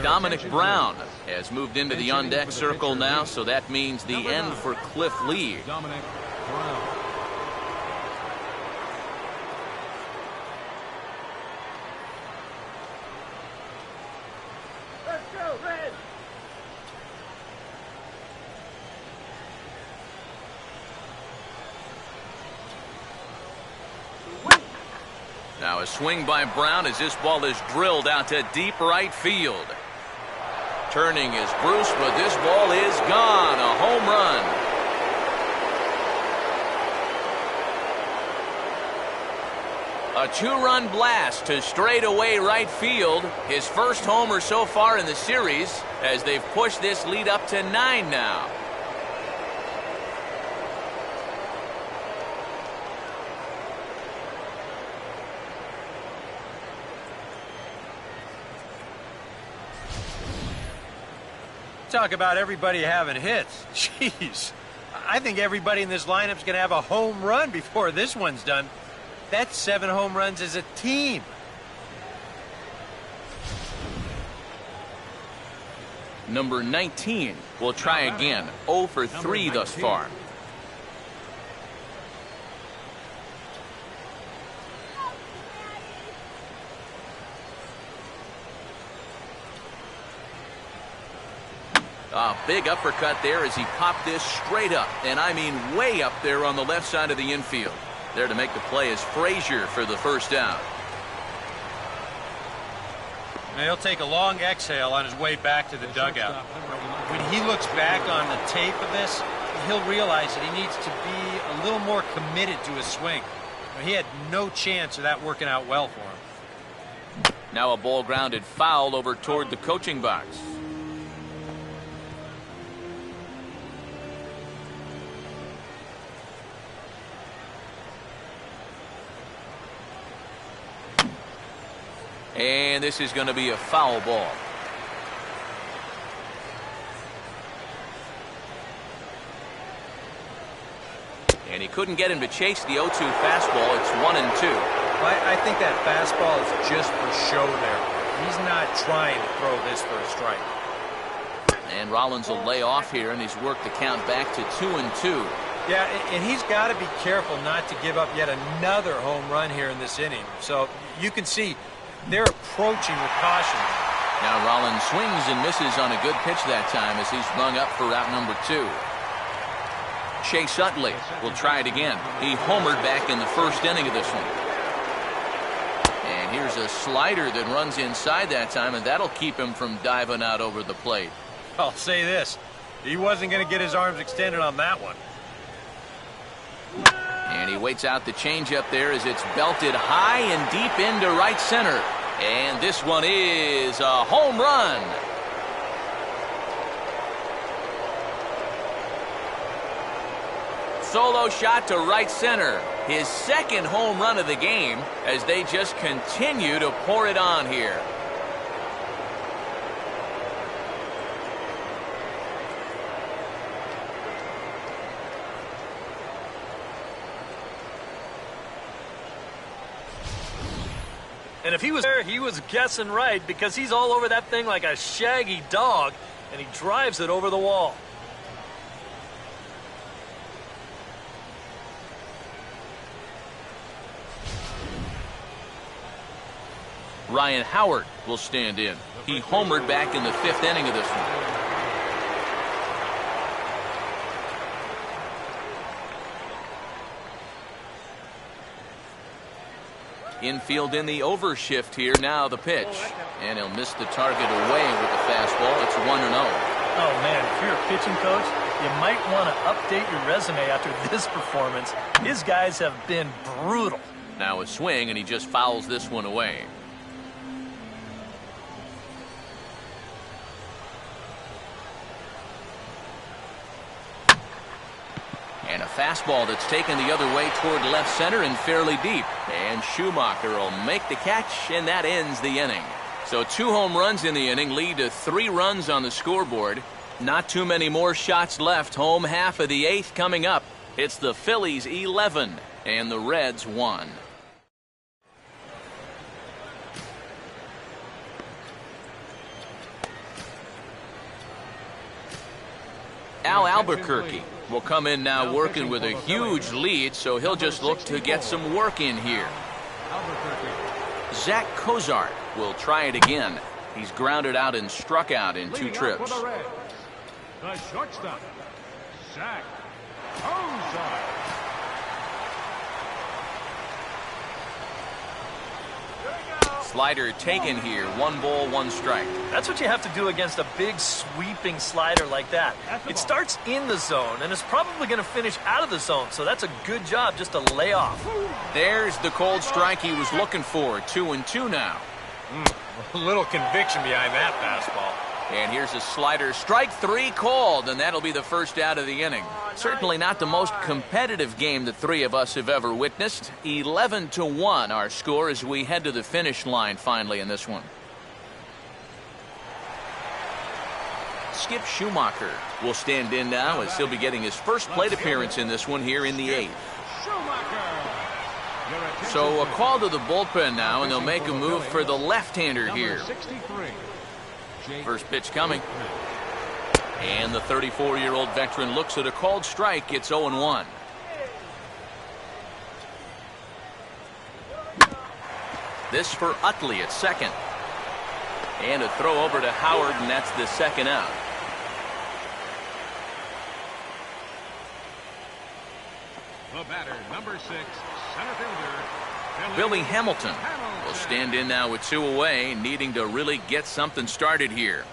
Dominic Brown has moved into the on-deck circle now, so that means the end for Cliff Lee. Dominic Brown. Let's go, Red! Now a swing by Brown as this ball is drilled out to deep right field. Turning is Bruce, but this ball is gone. A home run. A 2-run blast to straightaway right field. His first homer so far in the series as they've pushed this lead up to 9 now. Talk about everybody having hits. Jeez. I think everybody in this lineup's going to have a home run before this one's done. That's 7 home runs as a team. Number 19 will try again. 0 for 3 thus far. A big uppercut there as he popped this straight up, and I mean way up there on the left side of the infield. There to make the play is Frazier for the first out. And he'll take a long exhale on his way back to the dugout. When he looks back on the tape of this, he'll realize that he needs to be a little more committed to his swing. He had no chance of that working out well for him. Now a ball grounded foul over toward the coaching box. And this is going to be a foul ball. And he couldn't get him to chase the 0-2 fastball. It's 1-2. I think that fastball is just for show there. He's not trying to throw this for a strike. And Rollins will lay off here, and he's worked the count back to 2-2. Yeah, and he's got to be careful not to give up yet another home run here in this inning. So you can see they're approaching with caution. Now Rollins swings and misses on a good pitch that time as he's rung up for out number 2. Chase Utley will try it again. He homered back in the first inning of this one. And here's a slider that runs inside that time, and that'll keep him from diving out over the plate. I'll say this. He wasn't going to get his arms extended on that one. And he waits out the changeup there as it's belted high and deep into right center. And this one is a home run. Solo shot to right center. His second home run of the game as they just continue to pour it on here. And if he was there, he was guessing right because he's all over that thing like a shaggy dog, and he drives it over the wall. Ryan Howard will stand in. He homered back in the 5th inning of this one. Infield in the overshift here. Now the pitch. And he'll miss the target away with the fastball. It's 1-0. Oh, man, if you're a pitching coach, you might want to update your resume after this performance. His guys have been brutal. Now a swing, and he just fouls this one away. And a fastball that's taken the other way toward left center and fairly deep. And Schumacher will make the catch, and that ends the inning. So 2 home runs in the inning lead to 3 runs on the scoreboard. Not too many more shots left. Home half of the 8th coming up. It's the Phillies 11 and the Reds 1. Al Albuquerque will come in now working with a huge lead, so he'll just look to get some work in here. Zach Cozart will try it again. He's grounded out and struck out in 2 trips. The shortstop, Zach Cozart. Slider taken here. 1 ball, 1 strike. That's what you have to do against a big sweeping slider like that. It starts in the zone and is probably going to finish out of the zone, so that's a good job just to lay off. There's the cold strike he was looking for. 2-2 now. A little conviction behind that fastball. And here's a slider. Strike 3 called, and that'll be the first out of the inning. Certainly not the most competitive game the 3 of us have ever witnessed. 11-1 our score as we head to the finish line finally in this one. Skip Schumacher will stand in now as he'll be getting his first plate appearance in this one here in the 8th. So a call to the bullpen now, and they'll make a move for the left-hander here. First pitch coming. And the 34-year-old veteran looks at a called strike. It's 0-1. This for Utley at second. And a throw over to Howard, and that's the second out. The batter, number 6, center fielder, Billy Hamilton will stand in now with 2 away, needing to really get something started here.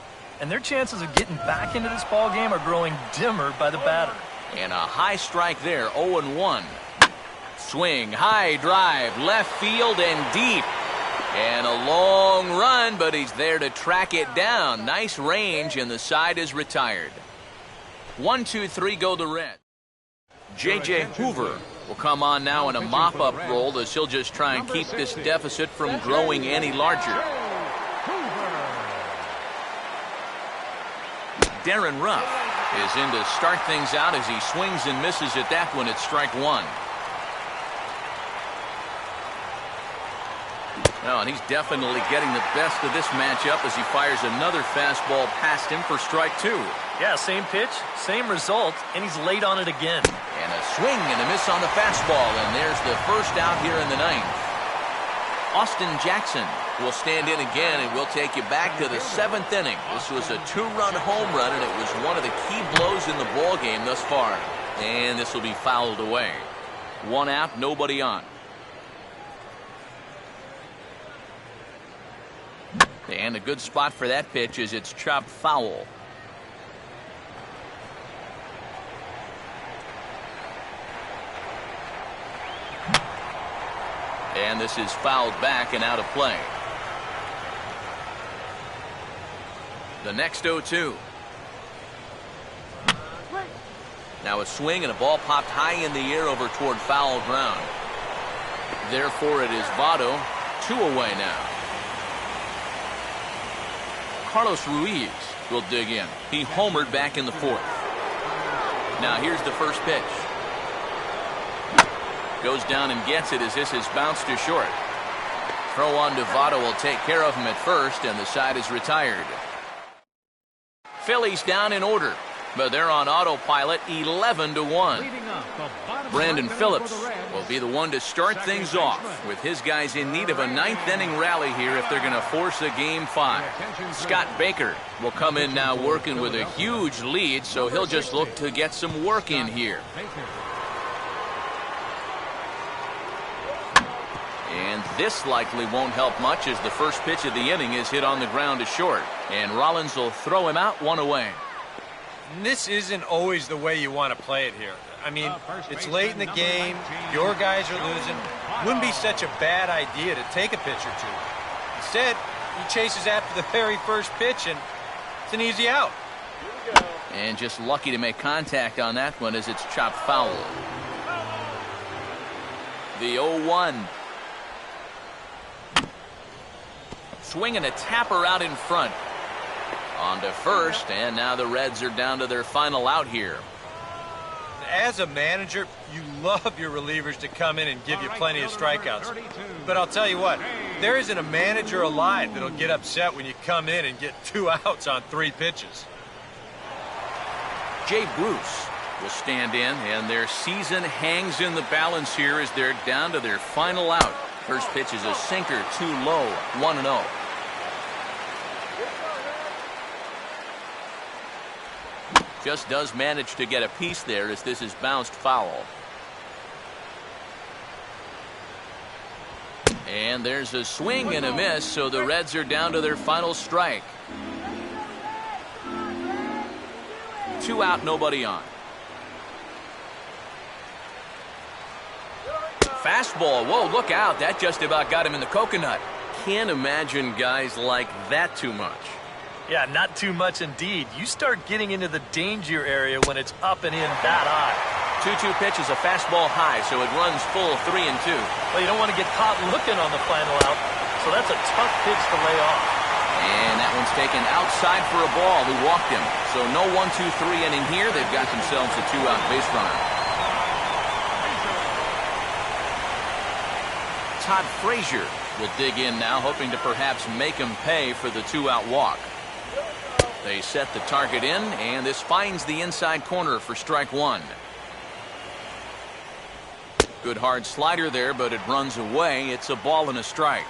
And their chances of getting back into this ball game are growing dimmer by the batter. And a high strike there, 0-1. Swing, high drive, left field and deep. And a long run, but he's there to track it down. Nice range, and the side is retired. 1-2-3 go the Reds. J.J. Hoover will come on now in a mop-up role as he'll just try and keep this deficit from growing any larger. Darren Ruff is in to start things out as he swings and misses at that one at strike 1. Oh, and he's definitely getting the best of this matchup as he fires another fastball past him for strike 2. Yeah, same pitch, same result, and he's late on it again. And a swing and a miss on the fastball, and there's the first out here in the 9th. Austin Jackson will stand in again, and we'll take you back to the 7th inning. This was a 2-run home run, and it was one of the key blows in the ball game thus far. And this will be fouled away. 1 out, nobody on. And a good spot for that pitch is it's chopped foul. And this is fouled back and out of play. The next 0-2. Now a swing and a ball popped high in the air over toward foul ground. Therefore it is Votto, 2 away now. Carlos Ruiz will dig in. He homered back in the 4th. Now here's the first pitch. Goes down and gets it as this is bounced to short. Throw on to Votto will take care of him at first, and the side is retired. Phillies down in order, but they're on autopilot 11-1. Brandon Phillips will be the one to start things off with his guys in need of a 9th inning rally here if they're going to force a game 5. Scott Baker will come in now working with a huge lead, so he'll just look to get some work in here. And this likely won't help much as the first pitch of the inning is hit on the ground to short. And Rollins will throw him out 1 away. This isn't always the way you want to play it here. I mean, it's late in the game. Your guys are losing. Wouldn't be such a bad idea to take a pitch or 2. Instead, he chases after the very first pitch, and it's an easy out. And just lucky to make contact on that one as it's chopped foul. The 0-1. Swinging a tapper out in front. On to first, and now the Reds are down to their final out here. As a manager, you love your relievers to come in and give you plenty of strikeouts. But I'll tell you what, there isn't a manager alive that'll get upset when you come in and get 2 outs on 3 pitches. Jay Bruce will stand in, and their season hangs in the balance here as they're down to their final out. First pitch is a sinker, too low, 1-0. Just does manage to get a piece there as this is bounced foul. And there's a swing and a miss, so the Reds are down to their final strike. 2 out, nobody on. Fastball, whoa, look out, that just about got him in the coconut. Can't imagine guys like that too much. Yeah, not too much indeed. You start getting into the danger area when it's up and in that high. 2-2 pitch is a fastball high, so it runs full 3-2. Well, you don't want to get caught looking on the final out, so that's a tough pitch to lay off. And that one's taken outside for a ball. Who walked him. So no 1-2-3 inning here. They've got themselves a 2-out base runner. Todd Frazier will dig in now, hoping to perhaps make him pay for the 2-out walk. They set the target in, and this finds the inside corner for strike 1. Good hard slider there, but it runs away. It's a ball and a strike.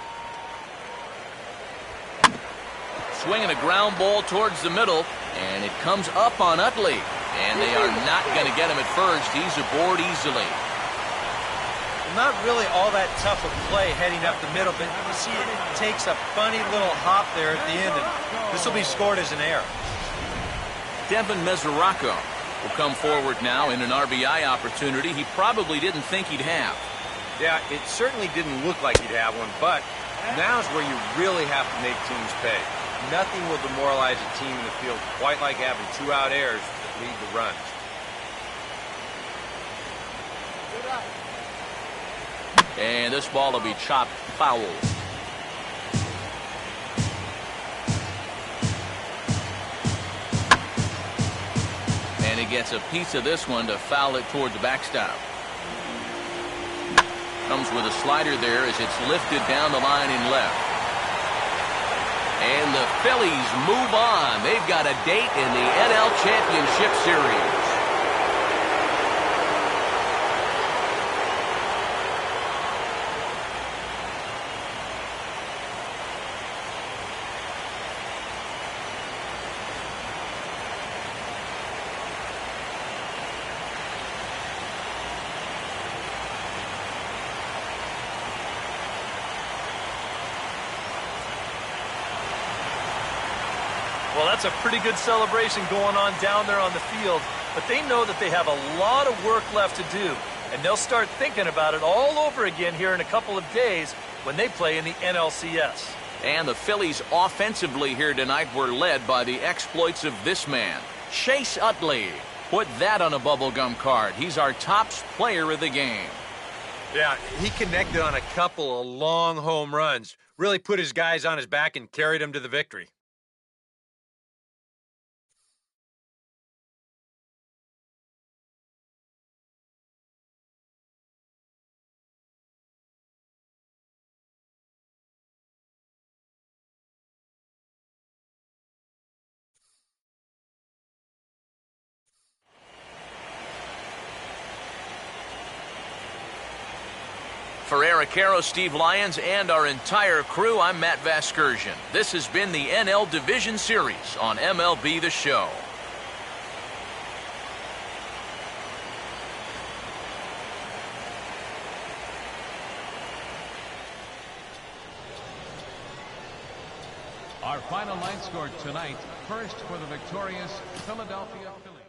Swinging a ground ball towards the middle, and it comes up on Utley. And they are not going to get him at first. He's aboard easily. Not really all that tough of play heading up the middle, but you see it takes a funny little hop there at the end, and this will be scored as an error. Devin Mesoraco will come forward now in an RBI opportunity he probably didn't think he'd have. Yeah, it certainly didn't look like he'd have one, but now's where you really have to make teams pay. Nothing will demoralize a team in the field quite like having 2-out errors that lead to runs. And this ball will be chopped foul. And he gets a piece of this one to foul it toward the backstop. Comes with a slider there as it's lifted down the line in left. And the Phillies move on. They've got a date in the NL Championship Series. Well, that's a pretty good celebration going on down there on the field, but they know that they have a lot of work left to do, and they'll start thinking about it all over again here in a couple of days when they play in the NLCS. And the Phillies offensively here tonight were led by the exploits of this man, Chase Utley. Put that on a bubblegum card. He's our top player of the game. Yeah, he connected on a couple of long home runs, really put his guys on his back and carried them to the victory. For Eric Harrow, Steve Lyons, and our entire crew, I'm Matt Vasgersian. This has been the NL Division Series on MLB The Show. Our final line score tonight, first for the victorious Philadelphia Phillies.